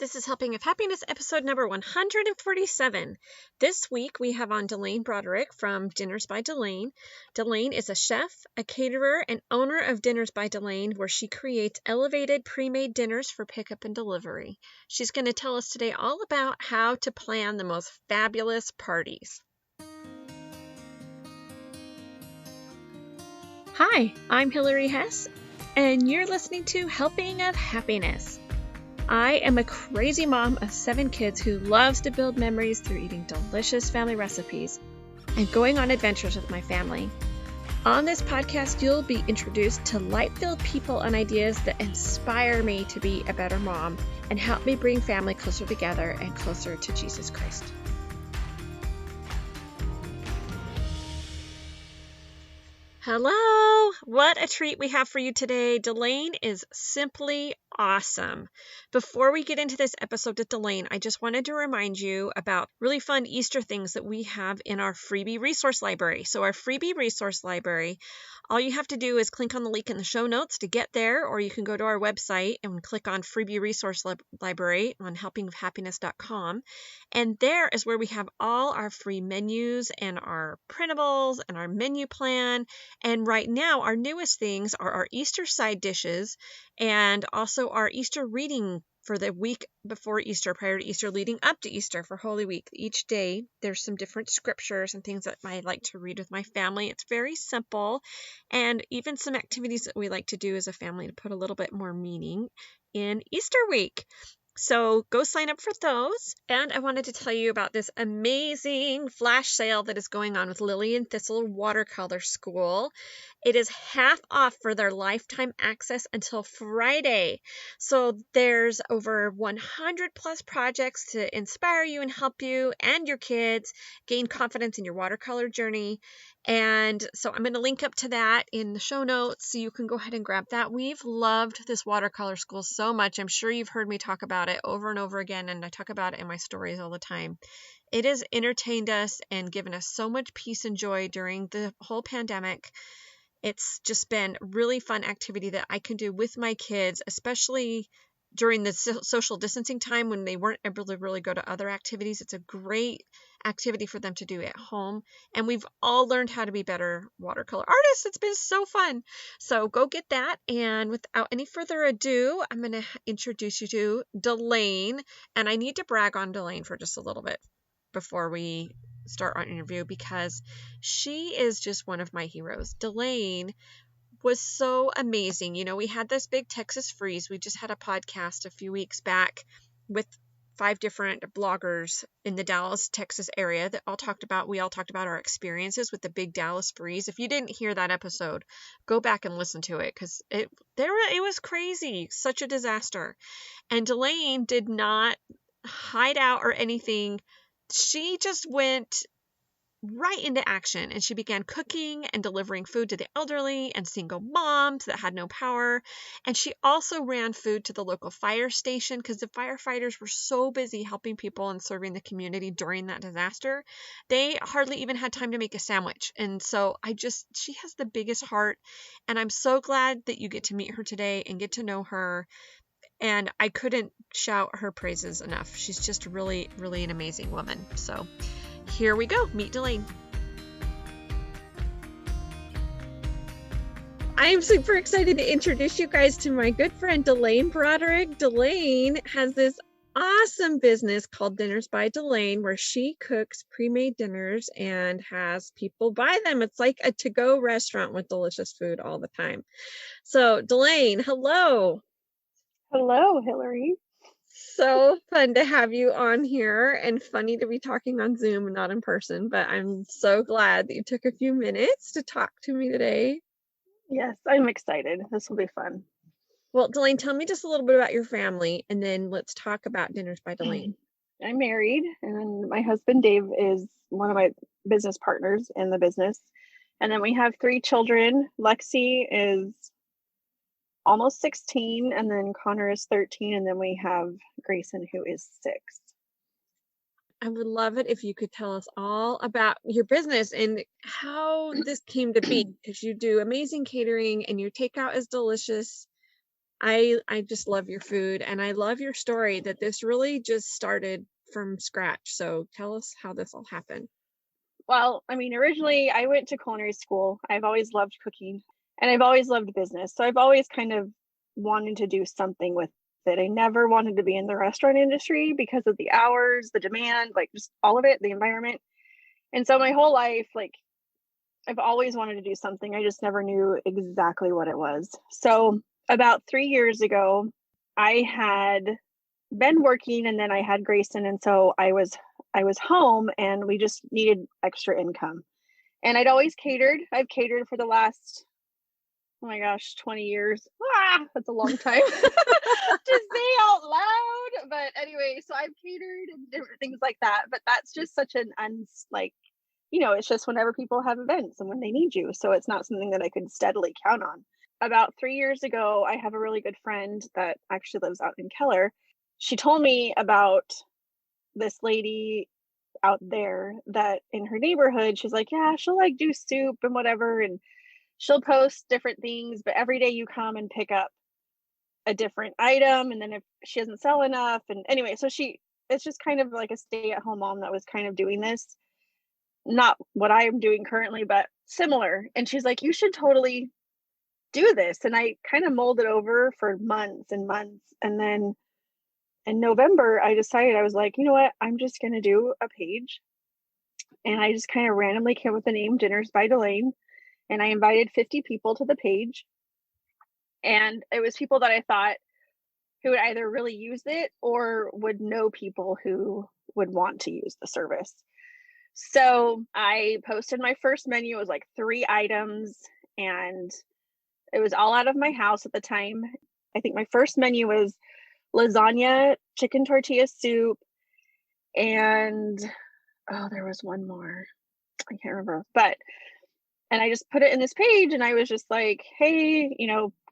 This is Helping of Happiness, episode number 147. This week we have on DeLaine Broderick from Dinners by DeLaine. DeLaine is a chef, a caterer, and owner of Dinners by DeLaine, where she creates elevated pre-made dinners for pickup and delivery. She's going to tell us today all about how to plan the most fabulous parties. Hi, I'm Hillary Hess, and you're listening to Helping of Happiness. I am a crazy mom of 7 kids who loves to build memories through eating delicious family recipes and going on adventures with my family. On this podcast, you'll be introduced to light-filled people and ideas that inspire me to be a better mom and help me bring family closer together and closer to Jesus Christ. Hello! What a treat we have for you today. DeLaine is simply awesome. Before we get into this episode with DeLaine, I just wanted to remind you about really fun Easter things that we have in our freebie resource library. So our freebie resource library, all you have to do is click on the link in the show notes to get there, or you can go to our website and click on freebie resource library on helpingofhappiness.com. And there is where we have all our free menus and our printables and our menu plan. And right now, our newest things are our Easter side dishes and also our Easter reading for the week before Easter, prior to Easter, leading up to Easter for Holy Week. Each day, there's some different scriptures and things that I like to read with my family. It's very simple, and even some activities that we like to do as a family to put a little bit more meaning in Easter week. So go sign up for those. And I wanted to tell you about this amazing flash sale that is going on with Lily and Thistle Watercolor School. It is half off for their lifetime access until Friday. So there's over 100 plus projects to inspire you and help you and your kids gain confidence in your watercolor journey. And so I'm going to link up to that in the show notes so you can go ahead and grab that. We've loved this watercolor school so much. I'm sure you've heard me talk about it over and over again, and I talk about it in my stories all the time. It has entertained us and given us so much peace and joy during the whole pandemic. It's just been really fun activity that I can do with my kids, especially during the social distancing time when they weren't able to really go to other activities. It's a great activity for them to do at home. And we've all learned how to be better watercolor artists. It's been so fun. So go get that. And without any further ado, I'm going to introduce you to DeLaine. And I need to brag on DeLaine for just a little bit before we start our interview, because she is just one of my heroes. DeLaine was so amazing. You know, we had this big Texas freeze. We just had a podcast a few weeks back with 5 different bloggers in the Dallas, Texas area that we all talked about our experiences with the big Dallas freeze. If you didn't hear that episode, go back and listen to it, because it was crazy, such a disaster. And DeLaine did not hide out or anything. She just went right into action, and she began cooking and delivering food to the elderly and single moms that had no power. And she also ran food to the local fire station because the firefighters were so busy helping people and serving the community during that disaster. They hardly even had time to make a sandwich. And so she has the biggest heart, and I'm so glad that you get to meet her today and get to know her. And I couldn't shout her praises enough. She's just really, really an amazing woman. So here we go. Meet DeLaine. I'm super excited to introduce you guys to my good friend DeLaine Broderick. DeLaine has this awesome business called Dinners by DeLaine, where she cooks pre-made dinners and has people buy them. It's like a to-go restaurant with delicious food all the time. So DeLaine, hello. Hello, Hillary. So fun to have you on here, and funny to be talking on Zoom and not in person, but I'm so glad that you took a few minutes to talk to me today. Yes, I'm excited. This will be fun. Well, DeLaine, tell me just a little bit about your family, and then let's talk about Dinners by DeLaine. I'm married, and my husband Dave is one of my business partners in the business. And then we have 3 children. Lexi is almost 16, and then Connor is 13, and then we have Grayson, who is 6. I would love it if you could tell us all about your business and how this came to be, because you do amazing catering and your takeout is delicious. I just love your food, and I love your story that this really just started from scratch. So tell us how this all happened. Well, I mean, originally I went to culinary school. I've always loved cooking and I've always loved business. So I've always kind of wanted to do something with it. I never wanted to be in the restaurant industry because of the hours, the demand, like just all of it, the environment. And so my whole life, like I've always wanted to do something. I just never knew exactly what it was. So about 3 years ago, I had been working and then I had Grayson. And so I was home and we just needed extra income. And I'd always catered. I've catered for the last, oh my gosh, 20 years. That's a long time to say out loud. But anyway, so I've catered and different things like that. But that's just such an like, it's just whenever people have events and when they need you. So it's not something that I could steadily count on. About 3 years ago, I have a really good friend that actually lives out in Keller. She told me about this lady out there that in her neighborhood, she's like, yeah, she'll like do soup and whatever. And she'll post different things, but every day you come and pick up a different item. And then if she doesn't sell enough, and anyway, so it's just kind of like a stay-at-home mom that was kind of doing this. Not what I am doing currently, but similar. And she's like, you should totally do this. And I kind of mulled it over for months and months. And then in November, I decided, I was like, you know what? I'm just going to do a page. And I just kind of randomly came up with the name Dinners by DeLaine. And I invited 50 people to the page. And it was people that I thought who would either really use it or would know people who would want to use the service. So I posted my first menu. It was like 3 items and it was all out of my house at the time. I think my first menu was lasagna, chicken tortilla soup, and there was one more. I can't remember. And I just put it in this page and I was just like, hey,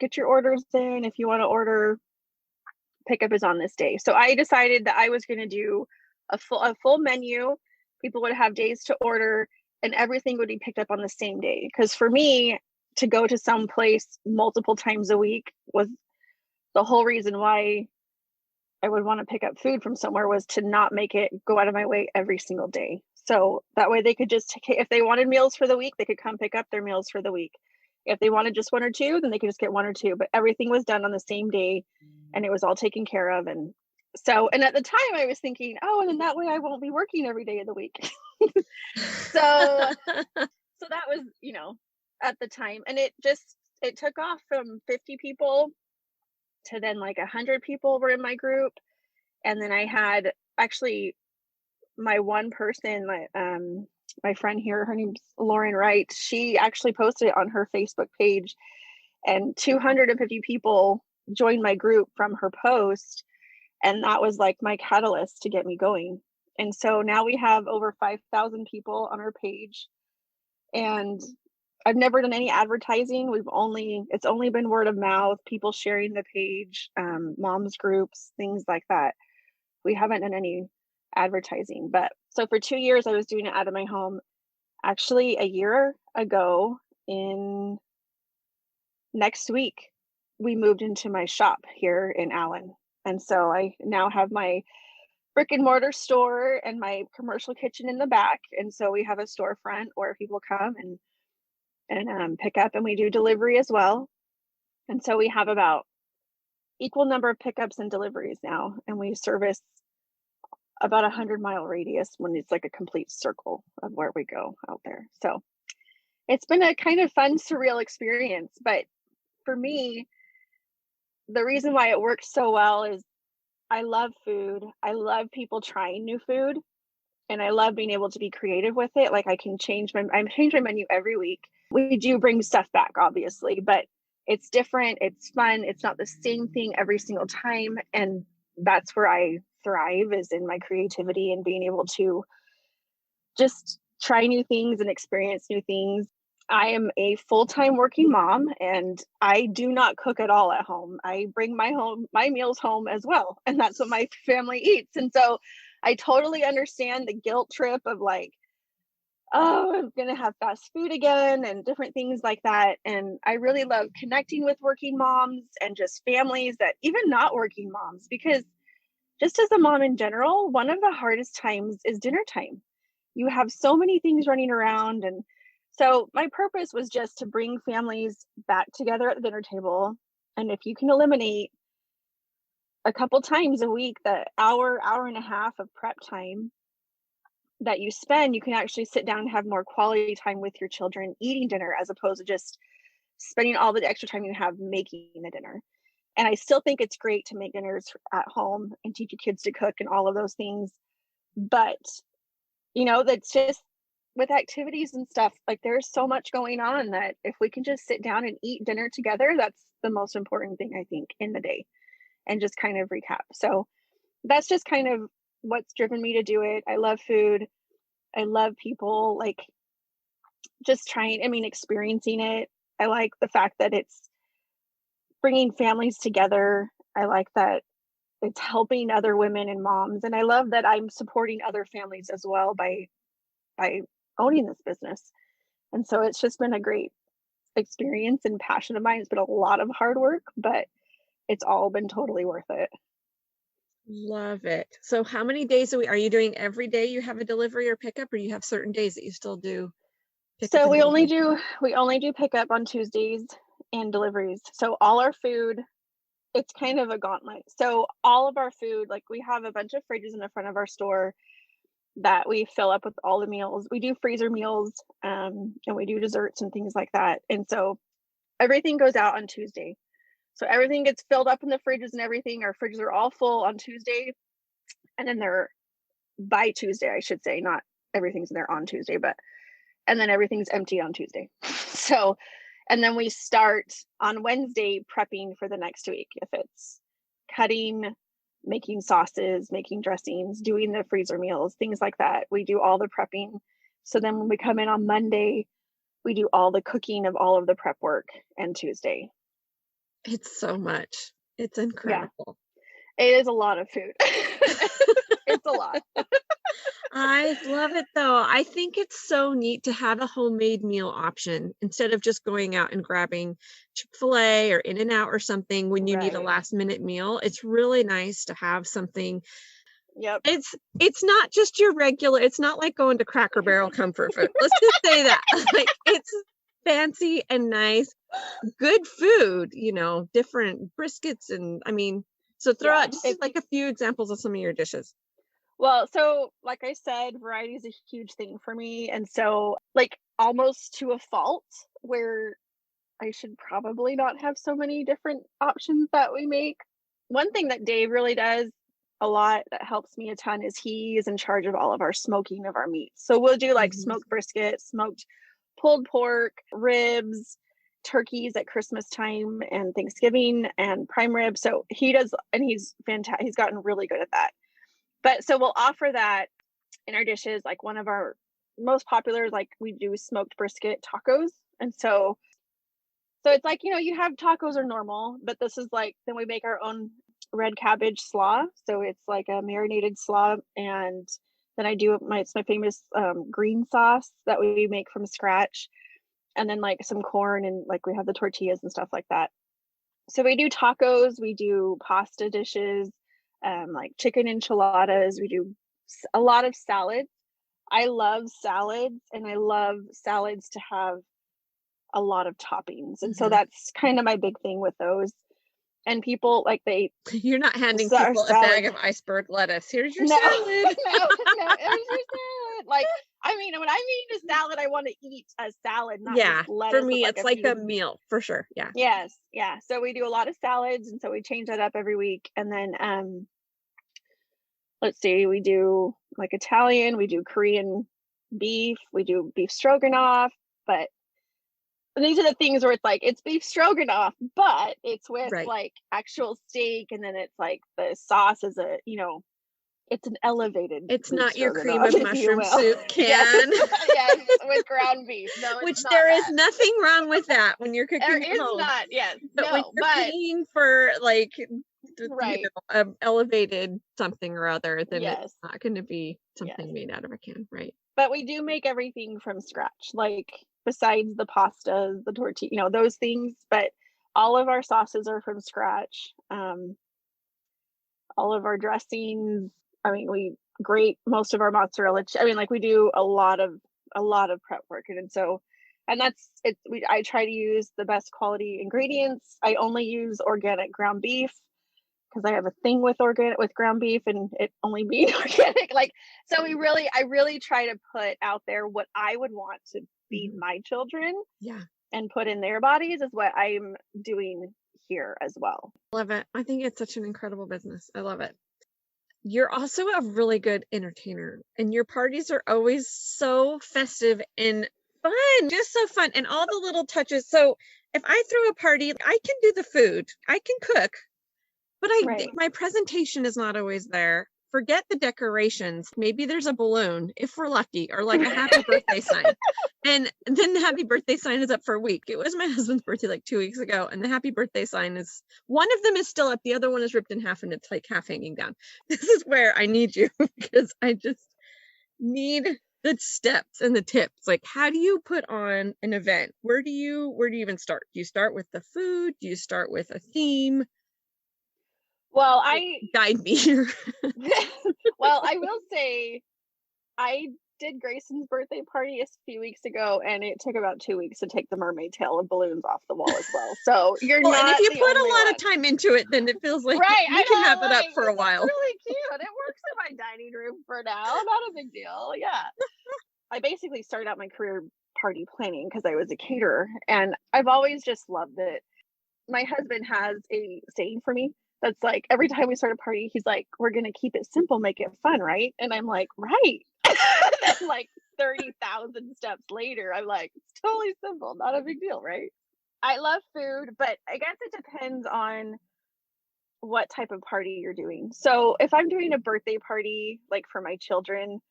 get your orders in. If you want to order, pickup is on this day. So I decided that I was going to do a full menu. People would have days to order and everything would be picked up on the same day. Because for me, to go to some place multiple times a week was the whole reason why I would want to pick up food from somewhere, was to not make it go out of my way every single day. So that way they could just, if they wanted meals for the week, they could come pick up their meals for the week. If they wanted just 1 or 2, then they could just get 1 or 2, but everything was done on the same day and it was all taken care of. And so, and at the time I was thinking, oh, and then that way I won't be working every day of the week. So that was, at the time, and it took off from 50 people to then like 100 people were in my group. And then I had actually my one person, my friend here, her name's Lauren Wright. She actually posted it on her Facebook page and 250 people joined my group from her post. And that was like my catalyst to get me going. And so now we have over 5,000 people on our page. And I've never done any advertising. It's only been word of mouth, people sharing the page, moms groups, things like that. We haven't done any advertising. But so for 2 years, I was doing it out of my home. Actually, a year ago, in next week, we moved into my shop here in Allen. And so I now have my brick and mortar store and my commercial kitchen in the back. And so we have a storefront where people come and pick up, and we do delivery as well. And so we have about equal number of pickups and deliveries now, and we service about 100-mile radius when it's like a complete circle of where we go out there. So it's been a kind of fun, surreal experience. But for me, the reason why it works so well is I love food. I love people trying new food, and I love being able to be creative with it. Like I change my menu every week. We do bring stuff back, obviously, but it's different. It's fun. It's not the same thing every single time. And that's where I thrive, is in my creativity and being able to just try new things and experience new things. I am a full-time working mom and I do not cook at all at home. I bring my meals home as well. And that's what my family eats. And so I totally understand the guilt trip of like, oh, I'm gonna have fast food again and different things like that. And I really love connecting with working moms and just families that even not working moms, because just as a mom in general, one of the hardest times is dinner time. You have so many things running around. And so my purpose was just to bring families back together at the dinner table. And if you can eliminate a couple times a week, the hour and a half of prep time that you spend, you can actually sit down and have more quality time with your children eating dinner as opposed to just spending all the extra time you have making the dinner. And I still think it's great to make dinners at home and teach your kids to cook and all of those things. But, that's just with activities and stuff, like there's so much going on that if we can just sit down and eat dinner together, that's the most important thing I think in the day, and just kind of recap. So that's just kind of what's driven me to do it. I love food. I love people, like just experiencing it. I like the fact that it's bringing families together. I like that it's helping other women and moms. And I love that I'm supporting other families as well by owning this business. And so it's just been a great experience and passion of mine. It's been a lot of hard work, but it's all been totally worth it. Love it. So how many days a week are you doing? Every day you have a delivery or pickup, or you have certain days that you still do pickup So and delivery? we only do pickup on Tuesdays and deliveries. So all our food, it's kind of a gauntlet. So all of our food, like we have a bunch of fridges in the front of our store that we fill up with all the meals. We do freezer meals, and we do desserts and things like that. And so everything goes out on Tuesday. So everything gets filled up in the fridges and everything. Our fridges are all full on Tuesday, and then they're by Tuesday, I should say, not everything's in there on Tuesday, but and then everything's empty on Tuesday. So, and then we start on Wednesday prepping for the next week. If it's cutting, making sauces, making dressings, doing the freezer meals, things like that, we do all the prepping. So then when we come in on Monday, we do all the cooking of all of the prep work, and Tuesday. It's so much. It's Yeah, incredible. it is a lot of food. It's a lot. I love it though. I think it's so neat to have a homemade meal option instead of just going out and grabbing Chick-fil-A or In-N-Out or something when you need a Right. last minute meal. It's really nice to have something. Yep. It's not just your regular, it's not like going to Cracker Barrel comfort food. Let's just say that. Like it's fancy and nice, good food, different briskets and so throw Yeah. out just like a few examples of some of your dishes. Well, so like I said, variety is a huge thing for me. And so, like, almost to a fault, where I should probably not have so many different options that we make. One thing that Dave really does a lot that helps me a ton is he is in charge of all of our smoking of our meats. So we'll do like Mhm. smoked brisket, smoked pulled pork, ribs, turkeys at Christmas time and Thanksgiving, and prime rib. So he does, and he's fantastic. He's gotten really good at that. But so we'll offer that in our dishes. Like one of our most popular is like we do smoked brisket tacos. And so it's like, you have tacos are normal, but this is like, then we make our own red cabbage slaw. So it's like a marinated slaw. And then it's my famous green sauce that we make from scratch. And then like some corn, and like we have the tortillas and stuff like that. So we do tacos, we do pasta dishes, like chicken enchiladas. We do a lot of salads. I love salads, and I love salads to have a lot of toppings. And so Mhm. that's kind of my big thing with those. And people like You're not handing our people a bag salad. of iceberg lettuce. Here's your No, salad. no, it was your salad. Like, when I mean a salad, I want to eat a salad, not just Yeah, for lettuce with me, like it's a like a few. meal for sure. Yeah. Yes, yeah. So we do a lot of salads, and so we change that up every week. And then let's see, we do like Italian, we do Korean beef, we do beef stroganoff, but these are the things where it's like it's beef stroganoff, but it's with Right. like actual steak, and then it's like the sauce is it's an elevated It's beef not your cream stroganoff, of if you mushroom will. soup Yes, can, yes, with ground beef. No, it's which not there is that. nothing wrong with that when you're There cooking at is home. not. Yes, But when no, you're but paying for like, right. elevated something or other, then it's Yes, not going to be yes. something made out of a can, right? But we do make everything from scratch, like besides the pastas, the tortilla, those things. But all of our sauces are from scratch. All of our dressings. I mean, we grate most of our mozzarella. I mean, like we do a lot of prep work, and that's it. I try to use the best quality ingredients. I only use organic ground beef because I have a thing with ground beef and it only being organic. Like, so I really try to put out there what I would want to feed my children. Yeah. And put in their bodies is what I'm doing here as well. Love it. I think it's such an incredible business. I love it. You're also a really good entertainer, and your parties are always so festive and fun, just so fun, and all the little touches. So if I throw a party, I can do the food, I can cook, but Right. my presentation is not always there. Forget the decorations. Maybe there's a balloon if we're lucky, or like a happy birthday sign. And then the happy birthday sign is up for a week. It was my husband's birthday like 2 weeks ago, and the happy birthday sign is, one of them is still up, the other one is ripped in half and it's like half hanging down. This is where I need you because I just need the steps and the tips. Like, how do you put on an event? Where do you even start? Do you start with the food? Do you start with a theme? Well, Guide me here. well, I will say I did Grayson's birthday party a few weeks ago, and it took about 2 weeks to take the mermaid tail and balloons off the wall as well. So you're Well, not and if you the put a only lot one. of time into it, then it feels like Right, you can have it up for a It's while. really cute. It works in my dining room for now. Not a big deal. Yeah. I basically started out my career party planning because I was a caterer, and I've always just loved it. My husband has a saying for me that's like every time we start a party, he's like, "We're gonna keep it simple, make it fun, right?" And I'm like, "Right." And then like 30,000 steps later, I'm like, "It's totally simple, not a big deal, right?" I love food, but I guess it depends on what type of party you're doing. So if I'm doing a birthday party, like for my children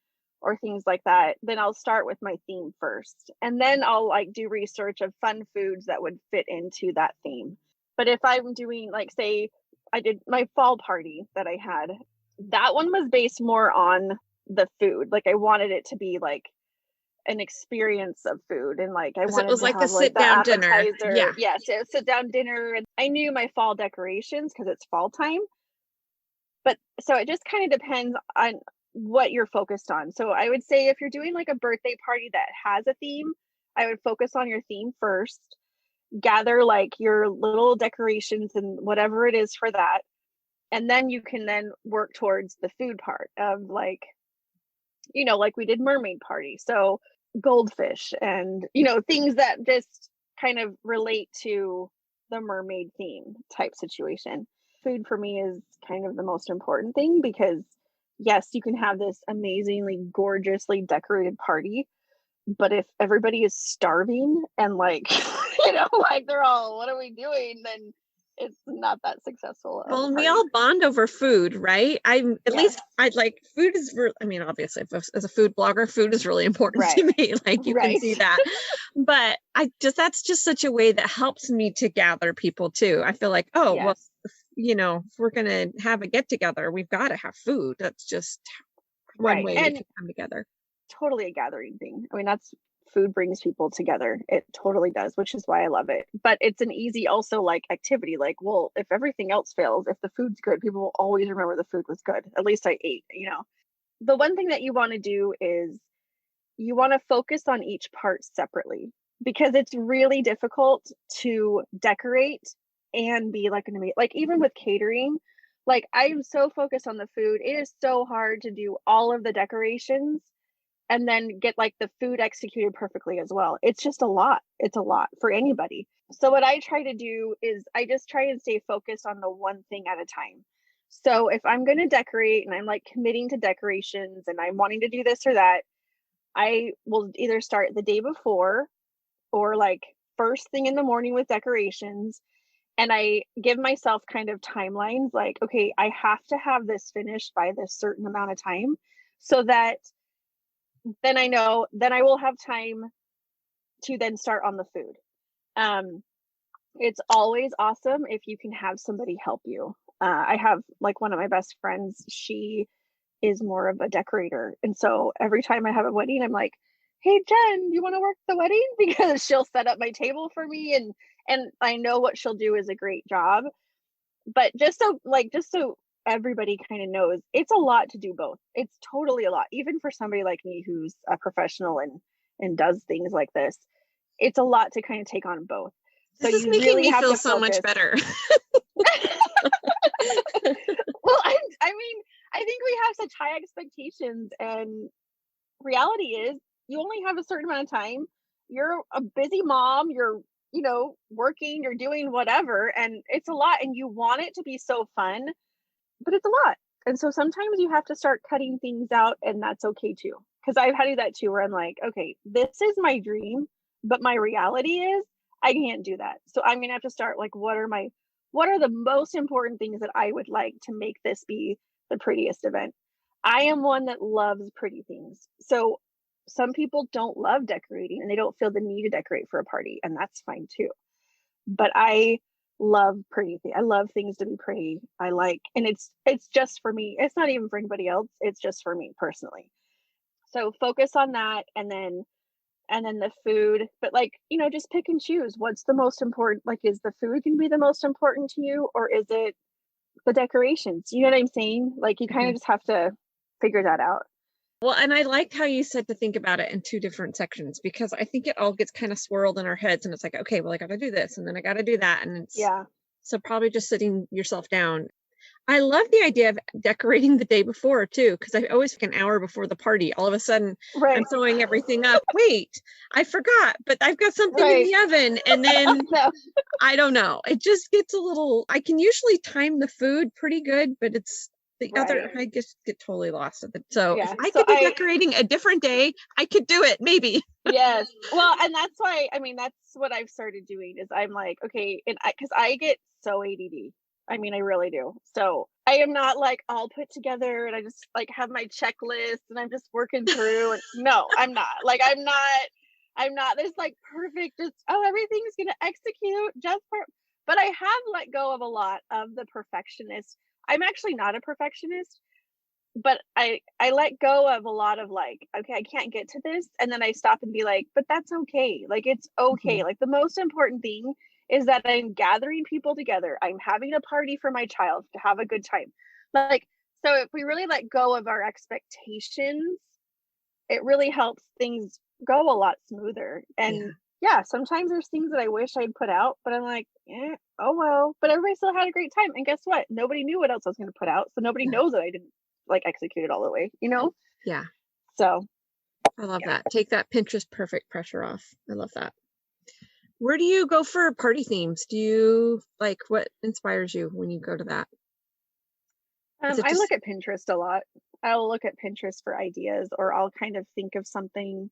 or things like that, then I'll start with my theme first. And then I'll like do research of fun foods that would fit into that theme. But if I'm doing, like, say, I did my fall party that I had, that one was based more on the food. Like I wanted it to be like an experience of food, and like I So it wanted was to like a have like sit the down dinner. appetizer. Yeah. Yes, a sit down dinner. And I knew my fall decorations because it's fall time. But so it just kind of depends on what you're focused on. So I would say if you're doing like a birthday party that has a theme, I would focus on your theme first, gather like your little decorations and whatever it is for that. And then you can then work towards the food part of like, like we did mermaid party. So goldfish and, things that just kind of relate to the mermaid theme type situation. Food for me is kind of the most important thing because yes, you can have this amazingly gorgeously decorated party, but if everybody is starving and like, like they're all, what are we doing? Then it's not that successful of Well, a and we party. all bond over food, right? At Yes. least I'd like food is I mean, obviously, as a food blogger, food is really important Right. to me. Like you can Right. see that. But that's just such a way that helps me to gather people too. I feel like, oh, well, Yes. if we're gonna have a get together, we've got to have food. That's just one Right. way we And can come together. totally a gathering thing. I mean, that's food brings people together. It totally does, which is why I love it. But it's an easy also like activity. Like, well, if everything else fails, if the food's good, people will always remember the food was good. At least I ate. The one thing that you want to do is you want to focus on each part separately because it's really difficult to decorate and be like like even with catering, like I'm so focused on the food. It is so hard to do all of the decorations and then get like the food executed perfectly as well. It's just a lot. It's a lot for anybody. So what I try to do is I just try and stay focused on the one thing at a time. So if I'm going to decorate and I'm like committing to decorations and I'm wanting to do this or that, I will either start the day before or like first thing in the morning with decorations. And I give myself kind of timelines like, okay, I have to have this finished by this certain amount of time so that then I know then I will have time to then start on the food. Um, it's always awesome if you can have somebody help you. I have like one of my best friends. She is more of a decorator. And so every time I have a wedding, I'm like, "Hey, Jen, you want to work the wedding?" Because she'll set up my table for me, and I know what she'll do is a great job. But just so everybody kind of knows, it's a lot to do both. It's totally a lot. Even for somebody like me who's a professional and does things like this, it's a lot to kind of take on both. So This is you making really me have feel to so much focus. better. Well, I mean, I think we have such high expectations, and reality is you only have a certain amount of time. You're a busy mom, you're, working, you're doing whatever, and it's a lot, and you want it to be so fun, but it's a lot. And so sometimes you have to start cutting things out, and that's okay too. Because I've had to do that too, where I'm like, okay, this is my dream, but my reality is I can't do that. So I'm gonna have to start like, what are the most important things that I would like to make this be the prettiest event? I am one that loves pretty things. So some people don't love decorating and they don't feel the need to decorate for a party, and that's fine too. But I love pretty things. I love things to be pretty. And it's just for me. It's not even for anybody else. It's just for me personally. So focus on that, and then the food, but like, just pick and choose. What's the most important? Like, is the food going to be the most important to you, or is it the decorations? You know what I'm saying? Like, you kind Mhm. of just have to figure that out. Well, and I liked how you said to think about it in two different sections, because I think it all gets kind of swirled in our heads, and it's like, okay, well, I got to do this and then I got to do that. And it's Yeah. so probably just sitting yourself down. I love the idea of decorating the day before too, because I always an hour before the party, all of a sudden I'm Right. throwing everything up. Wait, I forgot, but I've got something in Right. the oven. And then No. I don't know. It just gets a little, I can usually time the food pretty good, but it's the other, Right. I just get totally lost at it. So if Yeah. I So could be decorating a different day, I could do it maybe. yes. Well, and that's why, I mean, that's what I've started doing is I'm like, okay, because I get so ADD. I mean, I really do. So I am not like all put together and I just like have my checklist and I'm just working through. And no, I'm not. Like, I'm not this like perfect, just, oh, everything's going to execute just for, but I have let go of a lot of the perfectionist. I'm actually not a perfectionist, but I let go of a lot of like, okay, I can't get to this, and then I stop and be like, but that's okay. Like, it's okay. Mhm. Like, the most important thing is that I'm gathering people together. I'm having a party for my child to have a good time. Like, so if we really let go of our expectations, it really helps things go a lot smoother. And Yeah. yeah, sometimes there's things that I wish I'd put out, but I'm like, oh well. But everybody still had a great time. And guess what? Nobody knew what else I was going to put out. So nobody Yeah. knows that I didn't like execute it all the way, you know? Yeah. So I love yeah. that. Take that Pinterest perfect pressure off. I love that. Where do you go for party themes? Do you like what inspires you when you go to that? Is it I look just at Pinterest a lot. I'll look at Pinterest for ideas, or I'll kind of think of something.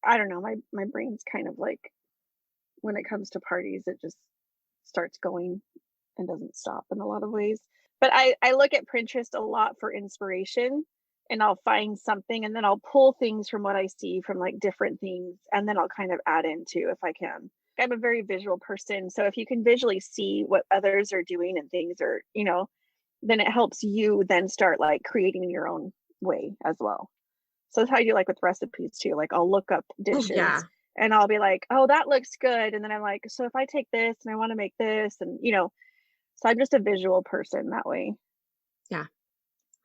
I don't know. My brain's kind of like, when it comes to parties, it just starts going and doesn't stop in a lot of ways. But I look at Pinterest a lot for inspiration, and I'll find something and then I'll pull things from what I see from like different things, and then I'll kind of add into if I can. I'm a very visual person, so if you can visually see what others are doing and things are, then it helps you then start like creating in your own way as well. So that's how I do like with recipes too. Like, I'll look up oh yeah. dishes and I'll be like, oh, that looks good. And then I'm like, so if I take this and I want to make this, and so I'm just a visual person that way. Yeah.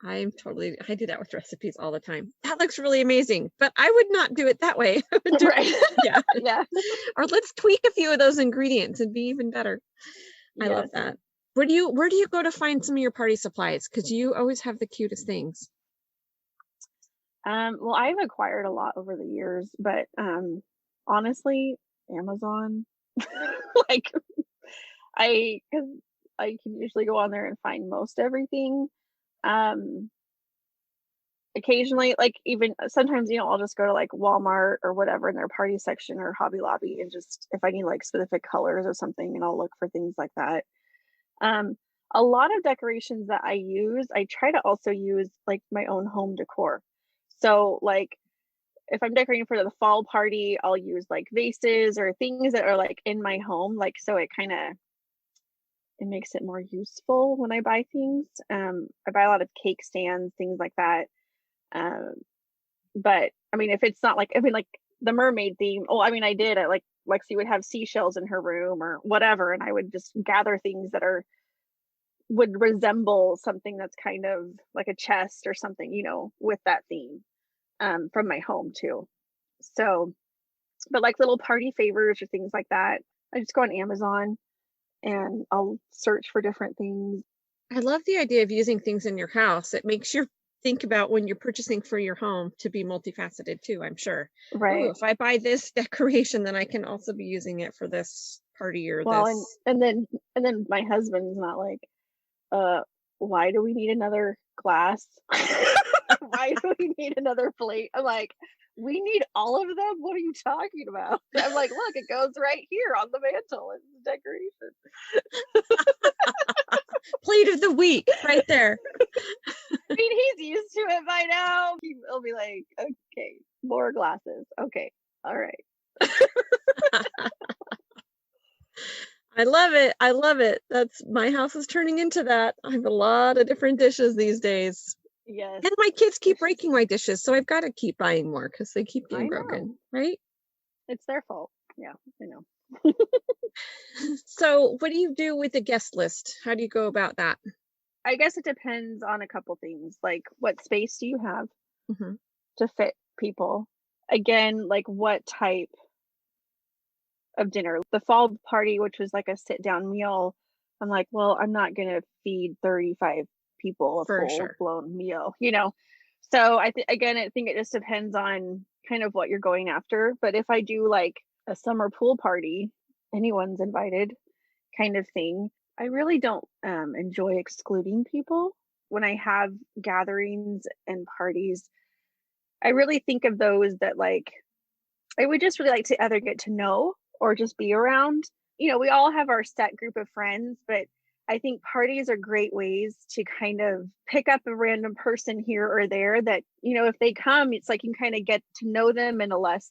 I do that with recipes all the time. That looks really amazing, but I would not do it that way. I would do Right. it, yeah. Yeah. Or let's tweak a few of those ingredients and be even better. I love Yes. that. Where do you go to find some of your party supplies? Because you always have the cutest things. Well, I've acquired a lot over the years, but honestly, Amazon. Like, because I can usually go on there and find most everything. Um, Occasionally, like, even sometimes, I'll just go to like Walmart or whatever in their party section or Hobby Lobby, and just if I need like specific colors or something, and I'll look for things like that. Um, a lot of decorations that I try to also use like my own home decor. So like, if I'm decorating for the fall party, I'll use like vases or things that are like in my home, like, so it makes it more useful when I buy things. I buy a lot of cake stands, things like that. Um, but I mean, if it's not like, I mean, like the mermaid theme, oh, I mean, I like Lexi would have seashells in her room or whatever, and I would just gather things that would resemble something that's kind of like a chest or something, with that theme, from my home too. So, but like little party favors or things like that, I just go on Amazon and I'll search for different things. I love the idea of using things in your house. It makes you think about when you're purchasing for your home to be multifaceted too, I'm sure. Oh, Right. if I buy this decoration, then I can also be using it for this party or Well, and this. and then and then my husband's not like, uh, why do we need another glass? Why do we need another plate? I'm like, we need all of them. What are you talking about? I'm like, look, it goes right here on the mantle. It's decoration. Plate of the week right there. I mean, he's used to it by now. He'll be like, okay, more glasses. Okay, all right. I love it. I love it. That's my house is turning into that. I have a lot of different dishes these days. Yes, And my kids keep it's just, breaking my dishes, so I've got to keep buying more because they keep getting I know broken, right? it's their fault. Yeah, I know. So, what do you do with the guest list? How do you go about that? I guess it depends on a couple things, like what space do you have Mhm. to fit people? Again, like what type of dinner? The fall party, which was like a sit down meal, I'm like, well, I'm not gonna feed 35 people a For full sure. blown meal. So again, I think it just depends on kind of what you're going after. But if I do like a summer pool party, anyone's invited kind of thing, I really don't enjoy excluding people. When I have gatherings and parties, I really think of those that like I would just really like to either get to know or just be around. We all have our set group of friends, but I think parties are great ways to kind of pick up a random person here or there that, if they come, it's like you can kind of get to know them in a less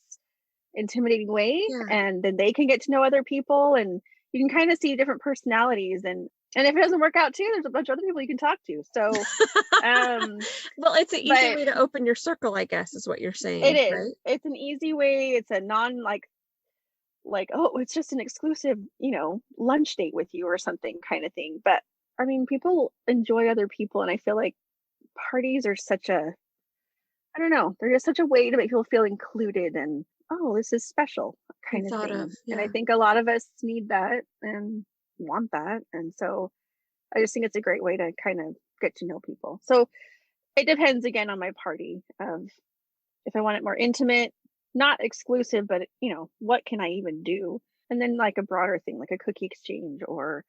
intimidating way. Yeah. And then they can get to know other people and you can kind of see different personalities. And if it doesn't work out too, there's a bunch of other people you can talk to. So, um, Well, it's an easy but way to open your circle, I guess, is what you're it saying, is. right? It's an easy way. It's a non like, oh, it's just an exclusive, lunch date with you or something kind of thing. But I mean, people enjoy other people. And I feel like parties are I don't know, they're just such a way to make people feel included and, oh, this is special And kind of thought of, thing. And I yeah. think a lot of us need that and want that. And so I just think it's a great way to kind of get to know people. So it depends again on my party of if I want it more intimate, not exclusive, but what can I even do? And then like a broader thing, like a cookie exchange or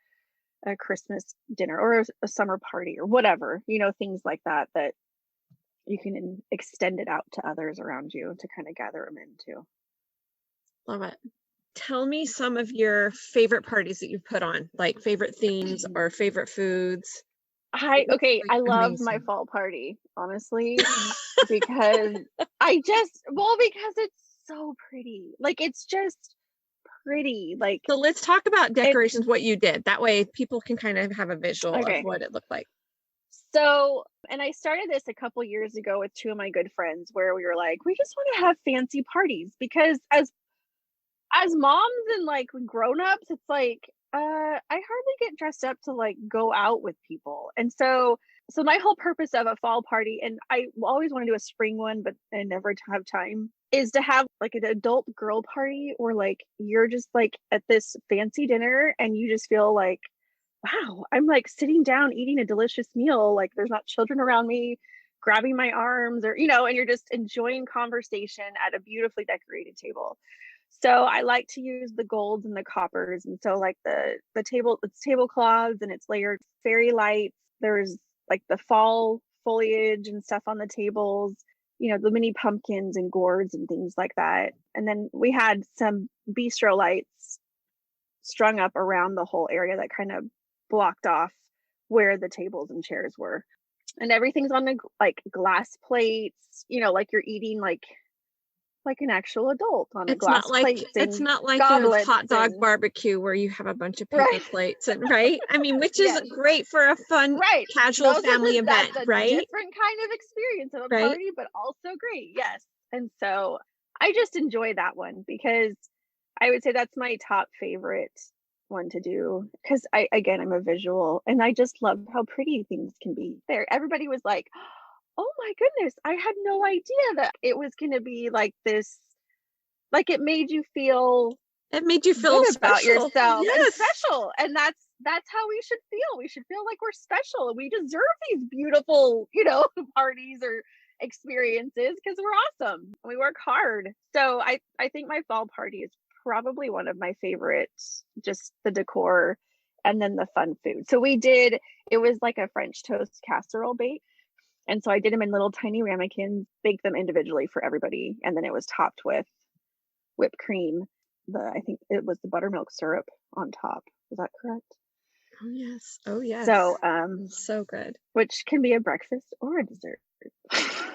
a Christmas dinner or a summer party or whatever, things like that that you can extend it out to others around you to kind of gather them into. Love it. Tell me some of your favorite parties that you've put on, like favorite themes or favorite foods. I It's okay, like I love my amazing. fall party, honestly, because because it's so pretty. Like it's just pretty. Like So let's talk about it decorations, what you did. That way people can kind of have a visual of okay. what it looked like. So, and I started this a couple years ago with two of my good friends where we were like, we just want to have fancy parties because as moms and like grown-ups, it's like I hardly get dressed up to like go out with people. And so my whole purpose of a fall party, and I always want to do a spring one, but I never have time, is to have like an adult girl party or like you're just like at this fancy dinner and you just feel like wow, I'm like sitting down eating a delicious meal. Like there's not children around me grabbing my arms or, and you're just enjoying conversation at a beautifully decorated table. So I like to use the golds and the coppers. And so like the table, it's tablecloths and it's layered fairy lights. There's like the fall foliage and stuff on the tables, the mini pumpkins and gourds and things like that. And then we had some bistro lights strung up around the whole area that kind of blocked off where the tables and chairs were. And everything's on the like glass plates, like you're eating like like an actual adult on a It's glass not like plates it's and not like a goblets hot dog and barbecue where you have a bunch of paper right, plates and right? I mean, which is yes, great for a fun right. casual family That's event, a right? different kind of experience of a Right? party, but also great. Yes. And so I just enjoy that one because I would say that's my top favorite one to do because I'm a visual and I just love how pretty things can be there. Everybody was like, oh my goodness, I had no idea that it was going to be like this. Like it made you feel It made you feel good about special. yourself and Yes. special. And that's how we should feel. We should feel like we're special and we deserve these beautiful, parties or experiences because we're awesome. We work hard. So I think my fall party is probably one of my favorites, just the decor and then the fun food. So it was like a French toast casserole bake. And so I did them in little tiny ramekins, baked them individually for everybody, and then it was topped with whipped cream. I think it was the buttermilk syrup on top. Is that correct? Oh yes. Oh yes. So, So good. which can be a breakfast or a dessert,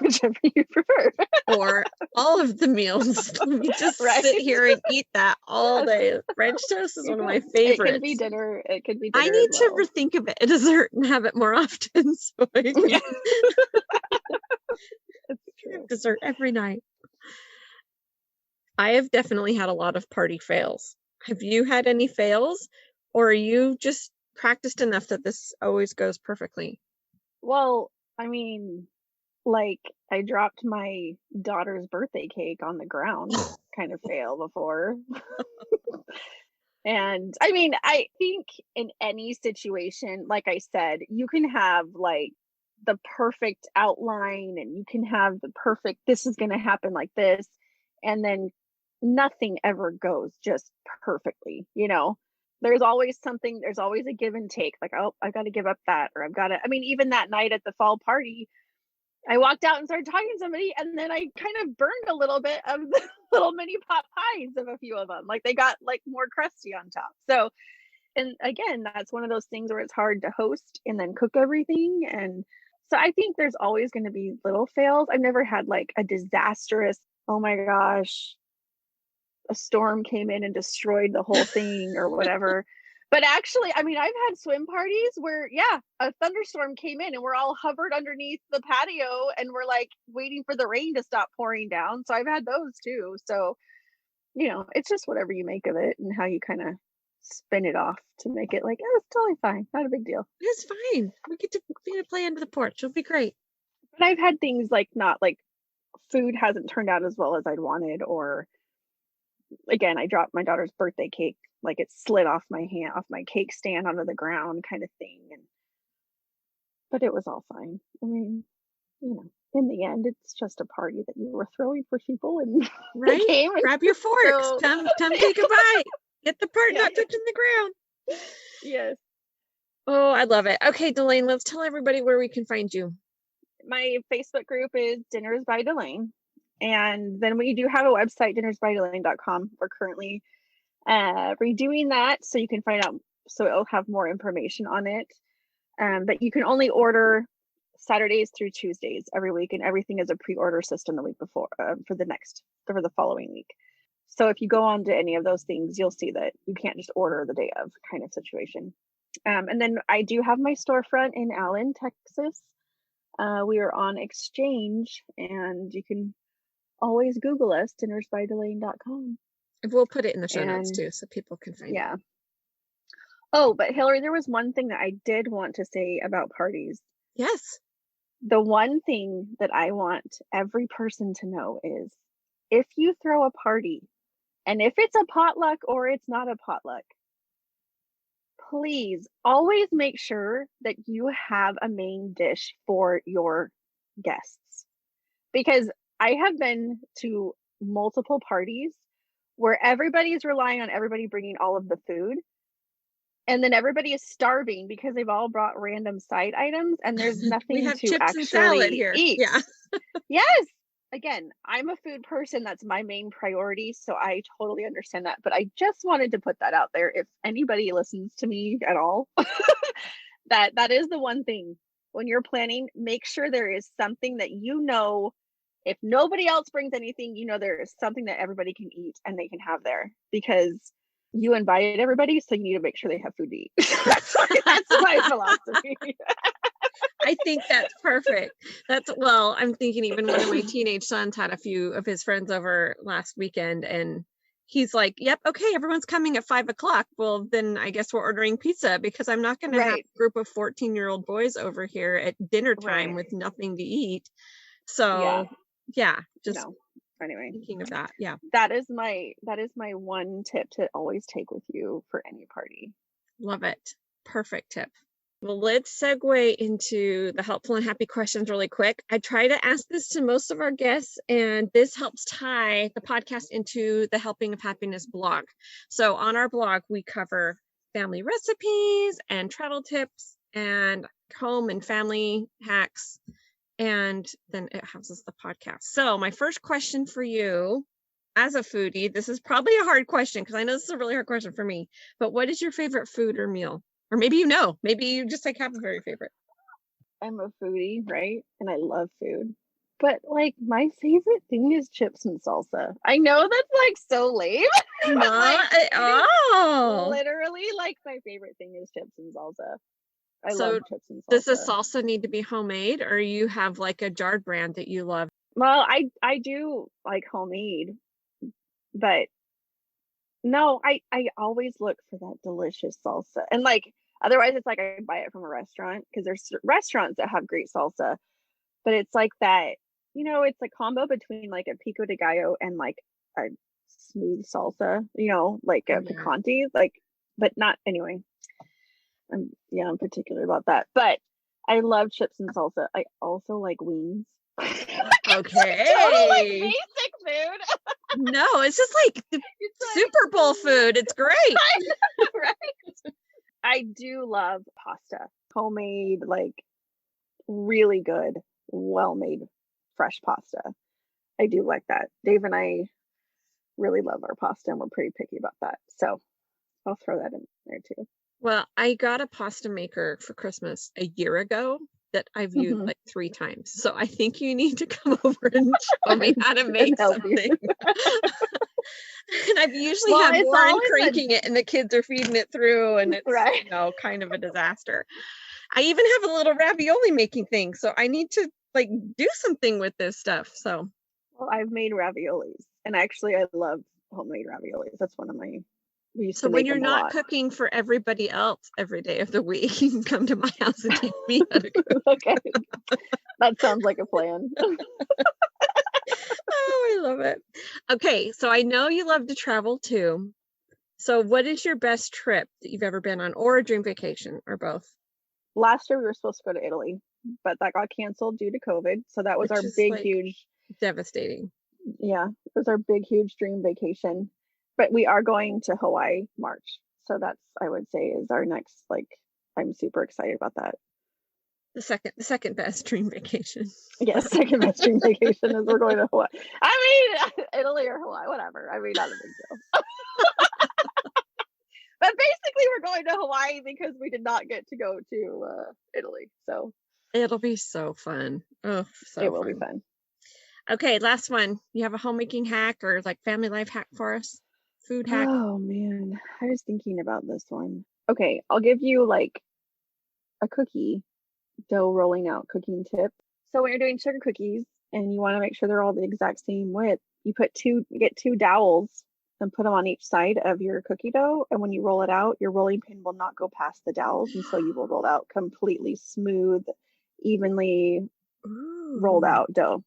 whichever you prefer. Or all of the meals. We just Right? sit here and eat that all Yes. day. French toast is one of my It favorites. can be dinner. It can be I dinner need as to well. rethink of it a dessert and have it more often so I can Yeah, that's have true. dessert every night. I have definitely had a lot of party fails. Have you had any fails, or are you just practiced enough that this always goes perfectly? Well, I mean, like I dropped my daughter's birthday cake on the ground, kind of fail before. And I mean, I think in any situation, like I said, you can have like the perfect outline and you can have the perfect, this is going to happen like this. And then nothing ever goes just perfectly, There's always something, there's always a give and take. Like, oh, I've got to give up that, or I mean, even that night at the fall party, I walked out and started talking to somebody, and then I kind of burned a little bit of the little mini pot pies of a few of them. Like they got like more crusty on top. So, and again, that's one of those things where it's hard to host and then cook everything. And so I think there's always going to be little fails. I've never had like a disastrous, oh my gosh, a storm came in and destroyed the whole thing or whatever. But actually, I mean, I've had swim parties where, yeah, a thunderstorm came in and we're all hovered underneath the patio and we're like waiting for the rain to stop pouring down. So I've had those too. So, it's just whatever you make of it and how you kind of spin it off to make it like, oh, it's totally fine. Not a big deal. It's fine. We get to play under the porch. It'll be great. But I've had things like not like food hasn't turned out as well as I'd wanted, or again, I dropped my daughter's birthday cake, like it slid off my hand, off my cake stand onto the ground kind of thing. But it was all fine. I mean, in the end, it's just a party that you were throwing for people and they Right? came. Grab your forks. So, Come take a bite. Get the part yeah, not touching the ground. yes. Oh, I love it. Okay, DeLaine, let's tell everybody where we can find you. My Facebook group is Dinners by DeLaine. And then we do have a website, dinnersbydelaine.com. We're currently redoing that so you can find out, so it'll have more information on it. But you can only order Saturdays through Tuesdays every week, and everything is a pre-order system the week before for the following week. So if you go on to any of those things, you'll see that you can't just order the day of kind of situation. And then I do have my storefront in Allen, Texas. We are on Exchange, and you can always Google us, dinnersbydelaine.com. We'll put it in the show notes And too so people can find yeah. it. Oh, but Hillary, there was one thing that I did want to say about parties. Yes. The one thing that I want every person to know is if you throw a party, and if it's a potluck or it's not a potluck, please always make sure that you have a main dish for your guests. Because I have been to multiple parties where everybody's relying on everybody bringing all of the food. And then everybody is starving because they've all brought random side items and there's We nothing have to chips and salad actually here. eat. Yeah. Yes. Again, I'm a food person. That's my main priority. So I totally understand that. But I just wanted to put that out there. If anybody listens to me at all, that is the one thing when you're planning, make sure there is something that if nobody else brings anything, there is something that everybody can eat and they can have there because you invited everybody, so you need to make sure they have food to eat. That's my philosophy. I think that's perfect. Well, I'm thinking even one of my teenage sons had a few of his friends over last weekend, and he's like, yep, okay, everyone's coming at 5:00. Well, then I guess we're ordering pizza because I'm not going to have a group of 14-year-old boys over here at dinner time with nothing to eat. So yeah, just anyway, thinking of that. Yeah. That is my one tip to always take with you for any party. Love it. Perfect tip. Well, let's segue into the helpful and happy questions really quick. I try to ask this to most of our guests, and this helps tie the podcast into the Helping of Happiness blog. So on our blog, we cover family recipes and travel tips and home and family hacks. And then it houses the podcast. So my first question for you as a foodie, this is probably a hard question because I know this is a really hard question for me, but what is your favorite food or meal? Or maybe maybe you just have a very favorite. I'm a foodie, right? And I love food. But like my favorite thing is chips and salsa. I know that's like so lame. Not at all. Literally, like my favorite thing is chips and salsa. I love chips and salsa. Does the salsa need to be homemade, or you have like a jarred brand that you love? Well, I do like homemade, but no, I always look for that delicious salsa. And like otherwise it's like I buy it from a restaurant because there's restaurants that have great salsa, but it's like that, it's a combo between like a pico de gallo and like a smooth salsa, like a picante, like, but not anyway. I'm particular about that, but I love chips and salsa. I also like wings. Okay. Total, like, basic food. No, it's just like Super Bowl food. It's great. Right. I do love pasta. Homemade, like really good, well-made, fresh pasta. I do like that. Dave and I really love our pasta and we're pretty picky about that. So I'll throw that in there too. Well, I got a pasta maker for Christmas a year ago that I've used like 3 times. So I think you need to come over and show me how to make something. And I've usually had Warren cranking it and the kids are feeding it through and it's kind of a disaster. I even have a little ravioli making thing. So I need to like do something with this stuff. So I've made raviolis and actually I love homemade raviolis. That's one of my So when you're not cooking for everybody else every day of the week, you can come to my house and teach me how to cook. Okay. That sounds like a plan. Oh, I love it. Okay, so I know you love to travel too. So what is your best trip that you've ever been on, or a dream vacation, or both? Last year we were supposed to go to Italy, but that got canceled due to COVID. So that was our big, huge, devastating. Yeah, it was our big, huge dream vacation. But we are going to Hawaii March. So that's, I would say, is our next, like, I'm super excited about that. The second best dream vacation. Yes, second best dream vacation is we're going to Hawaii. I mean, Italy or Hawaii, whatever. I mean, not a big deal. But basically, we're going to Hawaii because we did not get to go to Italy. So it'll be so fun. Oh, so it will be fun. Okay, last one. You have a homemaking hack or like family life hack for us? Food hack? Oh man, I was thinking about this one. Okay, I'll give you like a cookie dough rolling out cooking tip. So when you're doing sugar cookies and you want to make sure they're all the exact same width, you get 2 dowels and put them on each side of your cookie dough. And when you roll it out, your rolling pin will not go past the dowels, and so you will roll out completely smooth, evenly rolled out dough.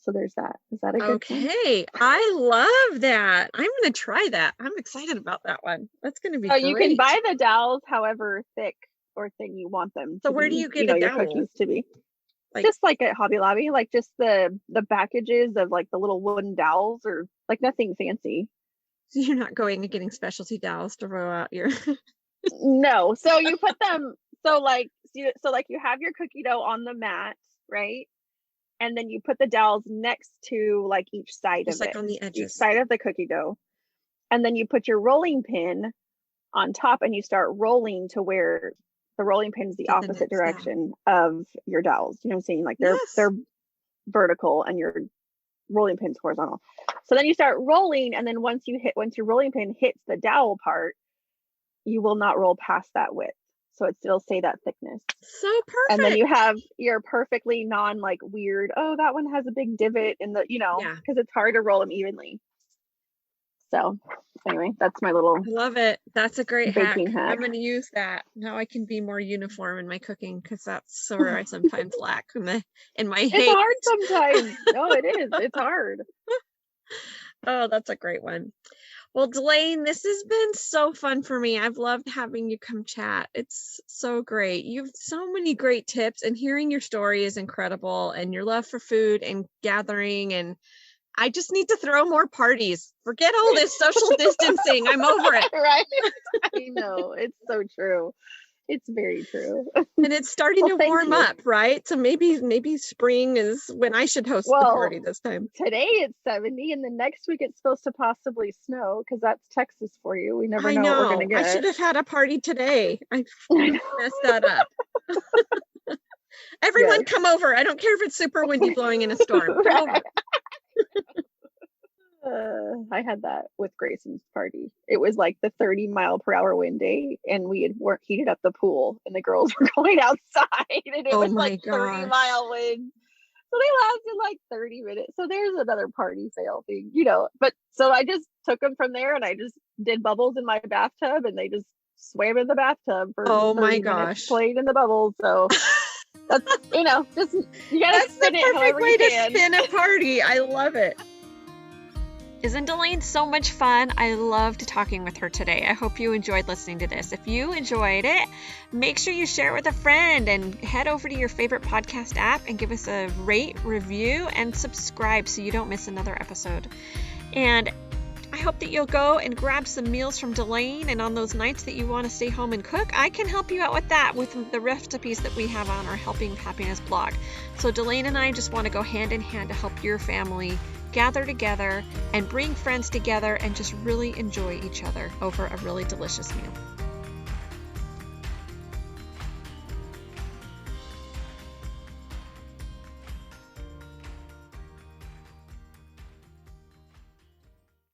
So there's that. Is that a good Okay. I love that. I'm going to try that. I'm excited about that one. That's going to be great. You can buy the dowels however thick or thin you want them to be. So where do you get your cookies to be? Just like at Hobby Lobby, like just the packages of like the little wooden dowels, or like nothing fancy. So you're not going and getting specialty dowels to roll out your No. So you put them so you have your cookie dough on the mat, right? And then you put the dowels next to like each side just of like it, on the edges, each side of the cookie dough. And then you put your rolling pin on top and you start rolling to where the rolling pin is the opposite direction of your dowels. You know what I'm saying? Like they're vertical and your rolling pin's horizontal. So then you start rolling, and then once your rolling pin hits the dowel part, you will not roll past that width. So it still stay that thickness. So perfect. And then you have your perfectly non like weird, oh, that one has a big divot in the, because it's hard to roll them evenly. So anyway, that's my little I love it. That's a great baking hack. I'm going to use that. Now I can be more uniform in my cooking, because that's where I sometimes lack in my hate. It's hard sometimes. No, it is. It's hard. Oh, that's a great one. Well, DeLaine, this has been so fun for me. I've loved having you come chat. It's so great. You've so many great tips, and hearing your story is incredible, and your love for food and gathering. And I just need to throw more parties. Forget all this social distancing. I'm over it. Right? I know. It's so true. It's very true. And it's starting to warm up, right? So maybe spring is when I should host the party this time. Today it's 70, and the next week it's supposed to possibly snow, because that's Texas for you. We never know what we're going to get. I should have had a party today. I messed that up. Everyone come over. I don't care if it's super windy blowing in a storm. Come over. I had that with Grayson's party. It was like the 30-mile-per-hour wind day, and we weren't heated up the pool, and the girls were going outside, and it was like 30-mile winds. So they lasted like 30 minutes. So there's another party fail thing, But so I just took them from there, and I just did bubbles in my bathtub, and they just swam in the bathtub for 30 minutes, playing in the bubbles. So that's just you gotta spin it however you can. That's the perfect way to spin a party. I love it. Isn't DeLaine so much fun? I loved talking with her today. I hope you enjoyed listening to this. If you enjoyed it, make sure you share it with a friend, and head over to your favorite podcast app and give us a rate, review, and subscribe so you don't miss another episode. And I hope that you'll go and grab some meals from DeLaine, and on those nights that you want to stay home and cook, I can help you out with that with the recipes that we have on our Helping Happiness blog. So DeLaine and I just want to go hand in hand to help your family gather together and bring friends together and just really enjoy each other over a really delicious meal.